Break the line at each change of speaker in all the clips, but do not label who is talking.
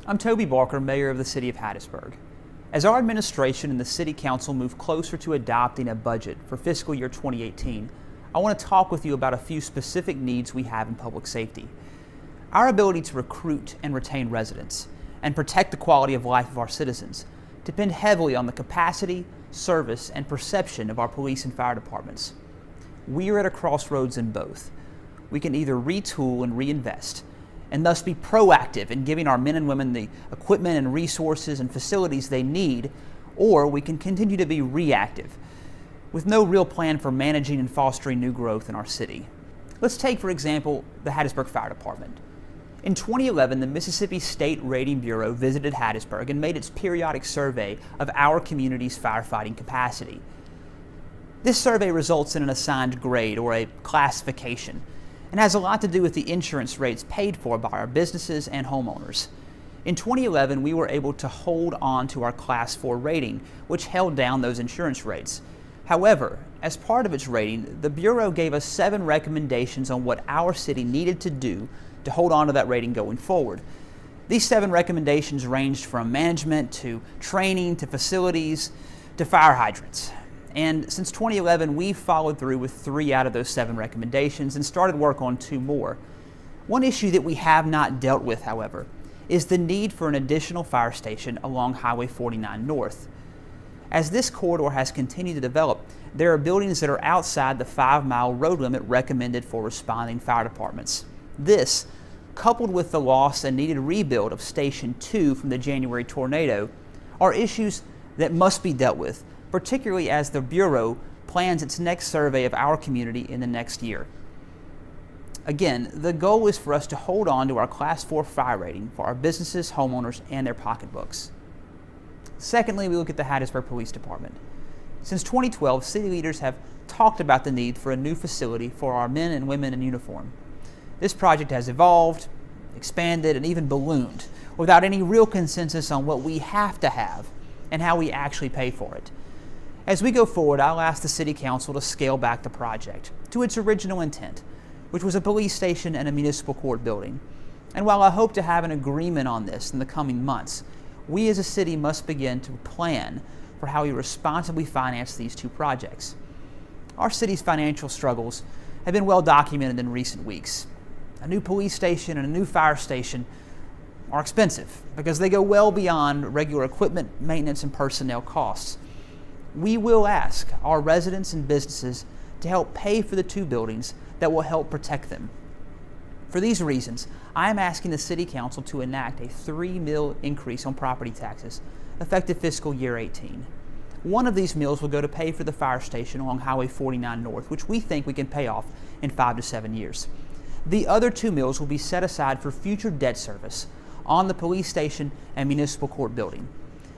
I'm Toby Barker, Mayor of the City of Hattiesburg. As our administration and the City Council move closer to adopting a budget for fiscal year 2018, I want to talk with you about a few specific needs we have in public safety. Our ability to recruit and retain residents and protect the quality of life of our citizens depend heavily on the capacity, service, and perception of our police and fire departments. We are at a crossroads in both. We can either retool and reinvest, and thus be proactive in giving our men and women the equipment and resources and facilities they need, or we can continue to be reactive, with no real plan for managing and fostering new growth in our city. Let's take, for example, the Hattiesburg Fire Department. In 2011, the Mississippi State Rating Bureau visited Hattiesburg and made its periodic survey of our community's firefighting capacity. This survey results in an assigned grade, or a classification, and has a lot to do with the insurance rates paid for by our businesses and homeowners. In 2011, we were able to hold on to our Class 4 rating, which held down those insurance rates. However, as part of its rating, the Bureau gave us 7 recommendations on what our city needed to do to hold on to that rating going forward. These 7 recommendations ranged from management to training to facilities to fire hydrants. And since 2011, we've followed through with 3 out of those 7 recommendations and started work on 2 more. One issue that we have not dealt with, however, is the need for an additional fire station along Highway 49 North. As this corridor has continued to develop, there are buildings that are outside the 5-mile road limit recommended for responding fire departments. This, coupled with the loss and needed rebuild of Station 2 from the January tornado, are issues that must be dealt with, particularly as the Bureau plans its next survey of our community in the next year. Again, the goal is for us to hold on to our Class 4 fire rating for our businesses, homeowners, and their pocketbooks. Secondly, we look at the Hattiesburg Police Department. Since 2012, city leaders have talked about the need for a new facility for our men and women in uniform. This project has evolved, expanded, and even ballooned without any real consensus on what we have to have and how we actually pay for it. As we go forward, I'll ask the City Council to scale back the project to its original intent, which was a police station and a municipal court building. And while I hope to have an agreement on this in the coming months, we as a city must begin to plan for how we responsibly finance these 2 projects. Our city's financial struggles have been well documented in recent weeks. A new police station and a new fire station are expensive because they go well beyond regular equipment, maintenance, and personnel costs. We will ask our residents and businesses to help pay for the 2 buildings that will help protect them. For these reasons, I am asking the City Council to enact a $3 mil increase on property taxes effective fiscal year 18. One of these mills will go to pay for the fire station along Highway 49 North, which we think we can pay off in 5 to 7 years. The other 2 mills will be set aside for future debt service on the police station and municipal court building.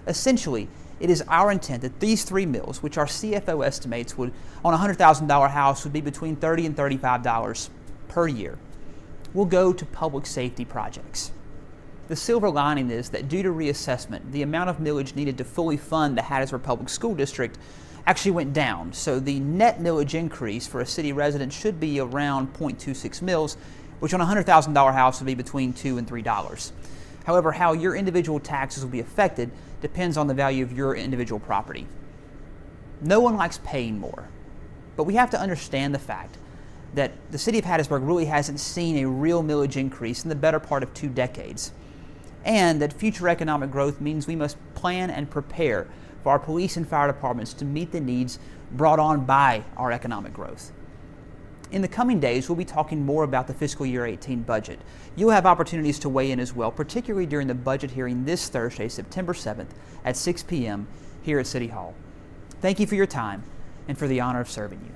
Essentially, it is our intent that these 3 mills, which our CFO estimates would, on a $100,000 house, would be between $30 and $35 per year, will go to public safety projects. The silver lining is that due to reassessment, the amount of millage needed to fully fund the Hattiesburg Public School District actually went down. So the net millage increase for a city resident should be around 0.26 mils, which on a $100,000 house would be between $2 and $3. However, how your individual taxes will be affected depends on the value of your individual property. No one likes paying more, but we have to understand the fact that the city of Hattiesburg really hasn't seen a real millage increase in the better part of 2 decades, and that future economic growth means we must plan and prepare for our police and fire departments to meet the needs brought on by our economic growth. In the coming days, we'll be talking more about the fiscal year 18 budget. You'll have opportunities to weigh in as well, particularly during the budget hearing this Thursday, September 7th at 6 p.m. here at City Hall. Thank you for your time and for the honor of serving you.